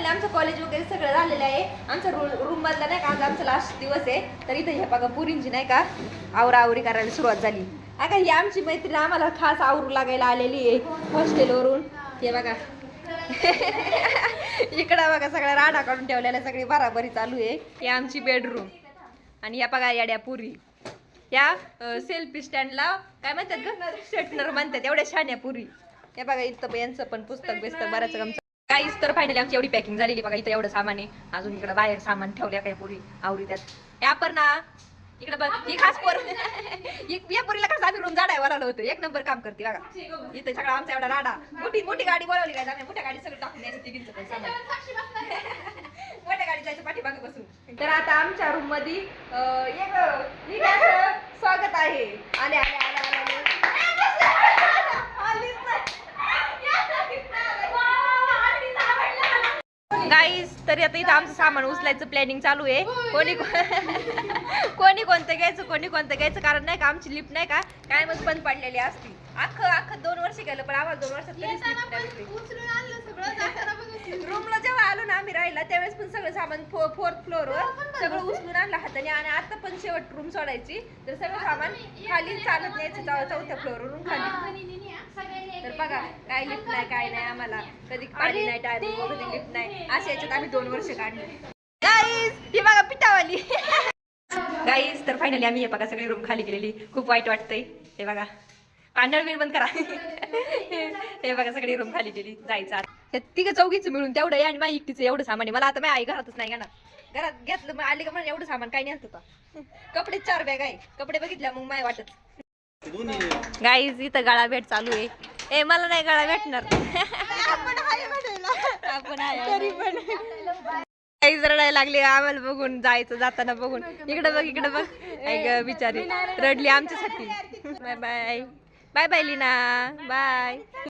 Finally आमचं college वगैरे सगळं झालेलं आहे. आमचा रूम मधला नाही का आज आमचा लास्ट दिवस आहे. तर इथं हे बघा पुरींची नाही का आवराआवरी करायला सुरुवात झाली. अगं ही आमची मैत्रीण आम्हाला खास आवरू लागायला आलेली आहे हॉस्टेलवरून. हे बघा इकडं बघा सगळ्या राडा काढून ठेवलेल्या सगळी बराबरी चालू आहे. ही आमची बेडरूम आणि या बघा याड्या पुरी या सेल्फी स्टँडला काय म्हणतात ग स्ट्रेटनर म्हणतात एवढ्या छान्या पुरी. हे बघा इथं यांचं पण पुस्तक बिस्तक बऱ्याच आमचं काहीच. तर फायनली आमची एवढी पॅकिंग झालेली बघा. इथं एवढं सामान आहे. अजून इकडं बाहेर सामान ठेवल्या काही पुरी आवरी त्यात या पर ना इकडे बघ ही खास पोर या पोरीला खास आम्ही रूम झाडायवर आलो होतो. एक नंबर काम करते बघा. इथं सगळं आमचा एवढा राडा मोठी मोठी गाडी बोलावली काय आम्ही मोठ्या गाडी सगळं टाकून द्यायचं तिघींचं पण सामान मोठ्या गाडी जायचं पाठीमागे बसून. तर आता आमच्या रूम मध्ये स्वागत आहे. आले आले आले आले गाईस. तरी आता इथं आमचं सामान उचलायचं प्लॅनिंग चालू आहे. कोणी कोणतं घ्यायचं कारण नाही का आमची लिफ्ट नाही का कायमच बंद पडलेली असती. अख्खं 2 वर्ष गेलं पण आम्हाला 2 वर्षात रूमला जेव्हा आलो ना आम्ही राहिला त्यावेळेस पण सगळं सामान 4th फ्लोअरवर सगळं उचलून आणलं हाताने. आणि आता पण शेवट रूम सोडायची तर सगळं सामान खाली चालत न्यायचं 4थ्या फ्लोअरवरून खाली. तर बघा काय लिफ्ट नाही काय नाही आम्हाला कधी पाणी नाही टायम कधी लिफ्ट नाही अशा याच्यात आम्ही 2 वर्ष काढले. गाईस ही बघा पिठावाली गाईस. तर फायनली आम्ही हे बघा सगळी रूम खाली गेलेली. खूप वाईट वाटतंय. हे बघा पांढर बिल बंद करा हे बघा सगळी रूम खाली गेली. जायचं आता तिघं चौघीचं मिळून तेवढं आहे आणि माझी एकटीचं एवढं सामान आहे. मला आता माझी आई घरातच नाही घेणार. घरात घेतलं मग आली का म्हणजे एवढं सामान काही नाही होतं. कपडे 4 बॅग आहे. कपडे बघितल्या मग माय वाटत. गाईज इथं गळा भेट चालू आहे. ए मला नाही गळा भेटणार आपण तरी पण काहीच रडायला लागली आम्हाला बघून जायचं जाताना बघून. इकडे बघ ऐक बिचारी रडली आमच्यासाठी. Bye bye bye bye Leena bye.